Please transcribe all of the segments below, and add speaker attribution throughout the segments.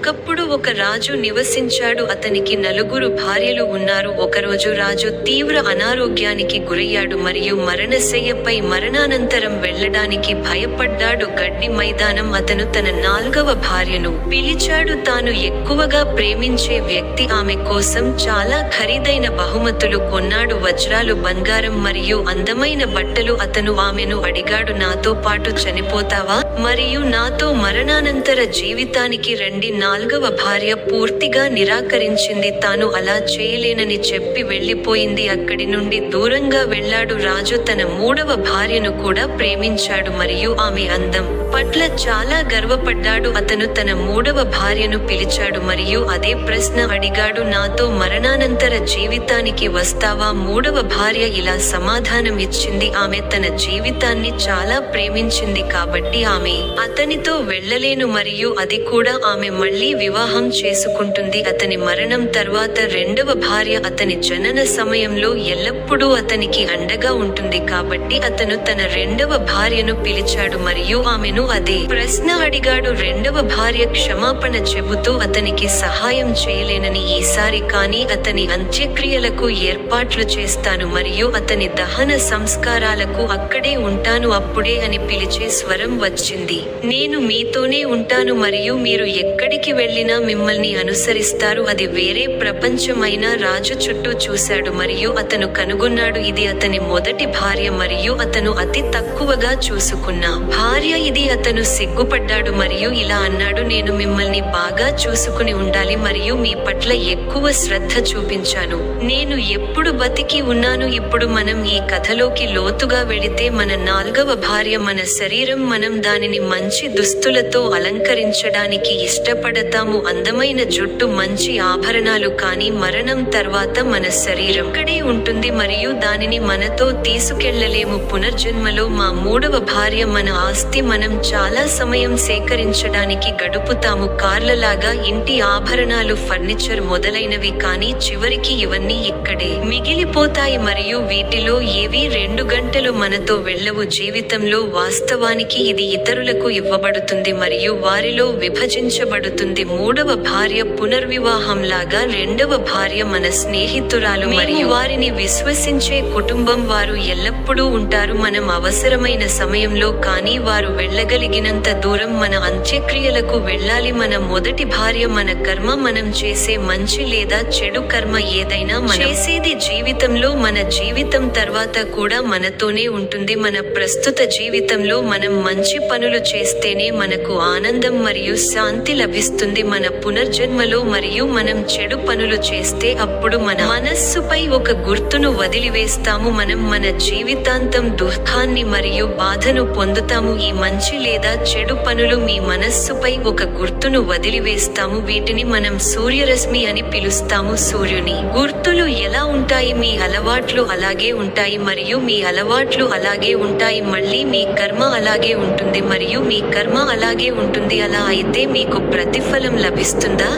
Speaker 1: ఒకప్పుడు ఒక రాజు నివసించాడు. అతనికి 4 భార్యలు ఉన్నారు. ఒకరోజు రాజు తీవ్ర అనారోగ్యానికి గురయ్యాడు మరియు మరణశయ్యపై మరణానంతరం వెళ్ళడానికి భయపడ్డాడు. గడ్డి మైదానం అతను తన 4వ భార్యను పిలిచాడు. తాను ఎక్కువగా ప్రేమించే వ్యక్తి ఆమె కోసం చాలా ఖరీదైన బహుమతులు కొన్నాడు. వజ్రాలు, బంగారం మరియు అందమైన బట్టలు. అతను ఆమెను అడిగాడు, నాతో పాటు చనిపోతావా మరియు నాతో మరణానంతర జీవితానికి రండి. 4వ భార్య పూర్తిగా నిరాకరించింది. తాను అలా చేయలేనని చెప్పి వెళ్ళిపోయింది. అక్కడి నుండి దూరంగా వెళ్ళాడు. రాజు తన 3వ భార్యను కూడా ప్రేమించాడు మరియు ఆమె అందం పట్ల చాలా గర్వపడ్డాడు. అతను తన 3వ భార్యను పిలిచాడు మరియు అదే ప్రశ్న అడిగాడు, నాతో మరణానంతర జీవితానికి వస్తావా? 3వ భార్య ఇలా సమాధానం ఇచ్చింది, ఆమె తన జీవితాన్ని చాలా ప్రేమించింది కాబట్టి ఆమె అతనితో వెళ్ళలేను మరియు అది కూడా ఆమె మళ్ళీ వివాహం చేసుకుంటుంది. అతని మరణం తర్వాత 2వ భార్య అతని జనన సమయంలో ఎల్లప్పుడూ అతనికి అండగా ఉంటుంది కాబట్టి అతను తన 2వ భార్యను పిలిచాడు మరియు ఆమెను అదే ప్రశ్న అడిగాడు. 2వ భార్య క్షమాపణ చెబుతూ అతనికి సహాయం చేయలేనని, ఈసారి కానీ అతని అంత్యక్రియలకు ఏర్పాట్లు చేస్తాను మరియు అతని దహన సంస్కారాలకు అక్కడే ఉంటాను అప్పుడే అని పిలిచే స్వరం వచ్చింది. నేను మీతోనే ఉంటాను మరియు మీరు ఎక్కడికి వెళ్ళినా మిమ్మల్ని అనుసరిస్తారు. అది వేరే ప్రపంచమైనా. రాజు చుట్టూ చూశాడు మరియు అతను కనుగొన్నాడు ఇది అతని మొదటి భార్య మరియు అతను అతి తక్కువగా చూసుకున్న భార్య ఇది. అతను సిగ్గుపడ్డాడు మరియు ఇలా అన్నాడు, నేను మిమ్మల్ని బాగా చూసుకుని ఉండాలి మరియు మీ పట్ల ఎక్కువ శ్రద్ధ చూపించాను. నేను ఎప్పుడు బతికి ఉన్నాను. ఇప్పుడు మనం ఈ కథలోకి లోతుగా వెళితే మన 4వ భార్య మన శరీరం. మనం దానిని మంచి దుస్తులతో అలంకరించడానికి ఇష్టపడతాము, అందమైన జుట్టు, మంచి ఆభరణాలు. కానీ మరణం తర్వాత మన శరీరం ఇక్కడే ఉంటుంది మరియు దానిని మనతో తీసుకెళ్లలేము. పునర్జన్మలో మా 3వ భార్య మన ఆస్తి. మనం చాలా సమయం సేకరించడానికి గడుపుతాము, కార్లలాగా, ఇంటి ఆభరణాలు, ఫర్నిచర్ మొదలైనవి. కానీ చివరికి ఇవన్నీ ఇక్కడే మిగిలిపోతాయి మరియు వీటిలో ఏవీ 2 గంటలు మనతో వెళ్ళవు. జీవితంలో వాస్తవానికి ఇది ఇతరులకు ఇవ్వబడుతుంది మరియు వారిలో విభజించబడుతుంది. 3వ భార్య పునర్వివాహంలాగా 2వ భార్య మన స్నేహితురాలు మరియు వారిని విశ్వసించే కుటుంబం. వారు ఎల్లప్పుడూ ఉంటారు మనం అవసరమైన సమయంలో, కానీ వారు వెళ్ళగలిగినంత దూరం మన అంత్యక్రియలకు వెళ్ళాలి. మన మొదటి భార్య మన కర్మ. మనం చేసే మంచి లేదా చెడు కర్మ ఏదైనా మనం చేసేది జీవితంలో మన జీవితం తర్వాత కూడా మనతోనే ఉంటుంది. మన ప్రస్తుత జీవితంలో మనం మంచి పనులు చేస్తేనే మనకు ఆనందం మరియు శాంతి లభిస్తుంది మన పునర్జన్మలో, మరియు మనం చెడు పనులు చేస్తే అప్పుడు మన మనస్సుపై ఒక గుర్తును వదిలివేస్తాము. మనం మన జీవితాంతం దుఃఖాన్ని మరియు బాధను పొందుతాము. ఈ మంచి లేదా చెడు పనులు మీ మనస్సుపై ఒక గుర్తును వదిలివేస్తాము. వీటిని మనం సూర్యరశ్మి అని పిలుస్తాము. సూర్యుని గుర్తులు ఎలా ఉంటాయి? మీ అలవాట్లు అలాగే ఉంటాయి మరియు మీ అలవాట్లు అలాగే ఉంటాయి. మళ్ళీ మీ కర్మ అలాగే ఉంటుంది మరియు మీ కర్మ అలాగే ఉంటుంది. అలా అయితే మీకు ప్రతిఫలం లభిస్తుందా?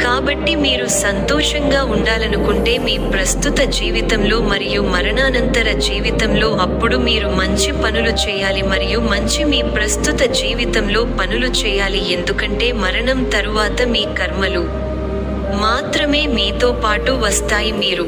Speaker 1: కాబట్టి మీరు సంతోషంగా ఉండాలనుకుంటే మీ ప్రస్తుత జీవితంలో మరియు మరణానంతర జీవితంలో అప్పుడు మీరు మంచి పనులు చేయాలి మరియు మంచి మీ ప్రస్తుత జీవితంలో పనులు చేయాలి. ఎందుకంటే మరణం తరువాత మీ కర్మలు మాత్రమే మీతో పాటు వస్తాయి. మీరు